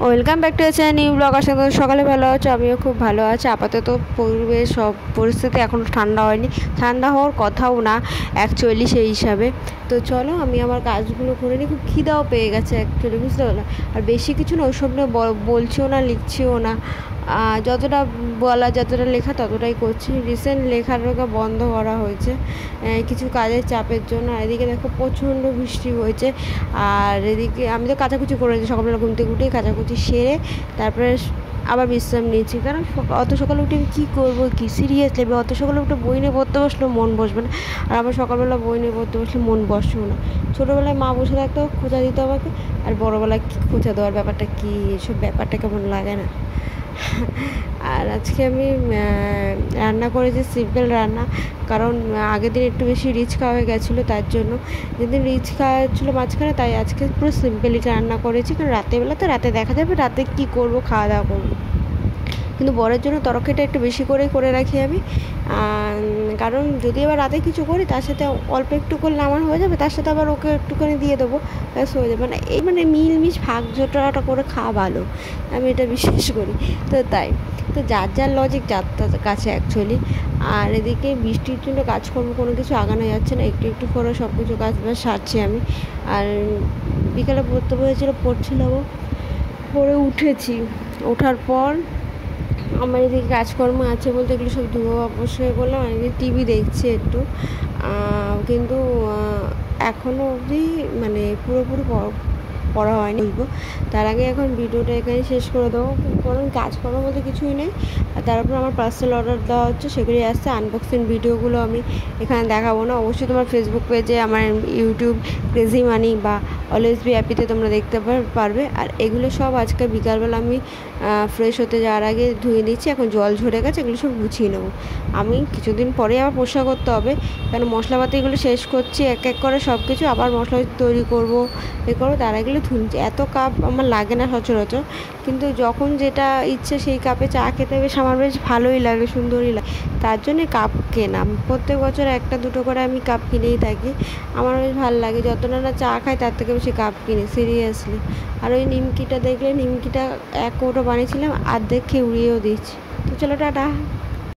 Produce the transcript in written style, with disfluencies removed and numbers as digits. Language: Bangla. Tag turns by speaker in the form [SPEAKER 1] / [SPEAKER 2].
[SPEAKER 1] Welcome back to channel new blog. আশা করি সকালে ভালো আছো, আমিও খুব ভালো আছি। আপাতত পরিবেশ সব পরিস্থিতি এখনও ঠান্ডা হয়নি, ঠান্ডা হওয়ার কথাও না অ্যাকচুয়ালি সেই হিসাবে। তো চলো আমি আমার কাজগুলো করে নিই, খুব খিদাও পেয়ে গেছে অ্যাকচুয়ালি, বুঝতে পারলাম। আর বেশি কিছু না ওইসব নিয়ে বলছিও না, লিখছিও না। যতটা বলা যতটা লেখা ততটাই করছি। রিসেন্ট লেখাটা বন্ধ করা হয়েছে কিছু কাজের চাপের জন্য। আর এদিকে দেখো প্রচণ্ড বৃষ্টি হয়েছে। আর এদিকে আমি তো কাচাকুচি করেছি সকালবেলা, ঘুম থেকে উঠেই কাচাকুচি সেরে তারপরে আবার বিশ্রাম নিয়েছি। কারণ অত সকালে উঠে আমি কী করবো, কি সিরিয়াসলি অত সকালে উঠে বই নিয়ে পড়তে বসলেও মন বসবে না। আর আমার সকালবেলা বই নিয়ে পড়তে বসলে মন বসেও না। ছোটোবেলায় মা বসে থাকতো, খোঁচা দিত আমাকে। আর বড়োবেলায় খোঁচা দেওয়ার ব্যাপারটা কী, এসব ব্যাপারটা কেমন লাগে না। আর আজকে আমি রান্না করেছি সিম্পল রান্না, কারণ আগের দিন একটু বেশি রিচ খাওয়া হয়ে গেছিলো, তার জন্য যেদিন রিচ খাওয়া ছিল মাঝখানে, তাই আজকে পুরো সিম্পলই রান্না করেছি। কারণ রাতেরবেলা তো রাতে দেখা যাবে রাতে কী করবো, খাওয়া দাওয়া করবো। কিন্তু বরের জন্য তরকারিটা একটু বেশি করেই করে রাখি আমি, কারণ যদি আবার রাতে কিছু করি তার সাথে অল্প একটু করলে আমার হয়ে যাবে, তার সাথে আবার ওকে একটুখানি দিয়ে দেবো, ব্যাস হয়ে যাবে। মানে মিলমিশ ভাগ জোটাটা করে খাওয়া ভালো, আমি এটা বিশ্বাস করি। তো তাই তো যার লজিক যার কাছে অ্যাকচুয়ালি। আর এদিকে বৃষ্টির জন্য কাজকর্ম কোনো কিছু আগানো যাচ্ছে না, একটু একটু করে সব কিছু কাজ বাজ সারছি আমি। আর বিকালে পড়তে বসেছিলো, পড়ছিলাম, পড়ে উঠেছি। ওঠার পর আমার এদিকে কাজকর্ম আছে বলতে এগুলো সব ধুয়ো অবশ্যই করলাম। আমি টিভি দেখছি একটু, কিন্তু এখনও অবধি মানে পুরোপুরি পড়া হয়নি বলবো। তার আগে এখন ভিডিওটা এখানে শেষ করে দেবো, কারণ কাজকর্ম বলতে কিছুই নেই। আর তার উপর আমার পার্সেল অর্ডার দেওয়া হচ্ছে, সেগুলি আসছে। আনবক্সিং ভিডিওগুলো আমি এখানে দেখাবো না, অবশ্যই তোমার ফেসবুক পেজে, আমার ইউটিউব ক্রেজি মানি বা অলওয়েজ বি হ্যাপিতে তোমরা দেখতে পারবে। আর এগুলো সব আজকে বিকালবেলা আমি ফ্রেশ হতে যাওয়ার আগে ধুয়ে দিচ্ছি। এখন জল ঝরে গেছে, এগুলো সব গুছিয়ে নেবো। আমি কিছুদিন পরে আবার পোষা করতে হবে, কারণ মশলাপাতি এগুলো শেষ করছি এক এক করে সব কিছু। আবার মশলা তৈরি করবো, করবো, তার এগুলো ধুনছি। এত কাপ আমার লাগে না সচরাচর, কিন্তু যখন যেটা ইচ্ছে সেই কাপে চা খেতে বেশ আমার বেশ ভালোই লাগে, সুন্দরই লাগে। তার জন্যে কাপ কেনা, প্রত্যেক বছর একটা দুটো করে আমি কাপ কিনেই থাকি। আমার বেশ ভালো লাগে, যত না চা খাই তার থেকে বেশি কাপ কিনি সিরিয়াসলি। আর ওই নিমকিটা দেখলে, নিমকিটা এক কৌটো বানিয়েছিলাম, অর্ধেক খেয়ে উড়িয়েও দিচ্ছি। তো চলো টাটা।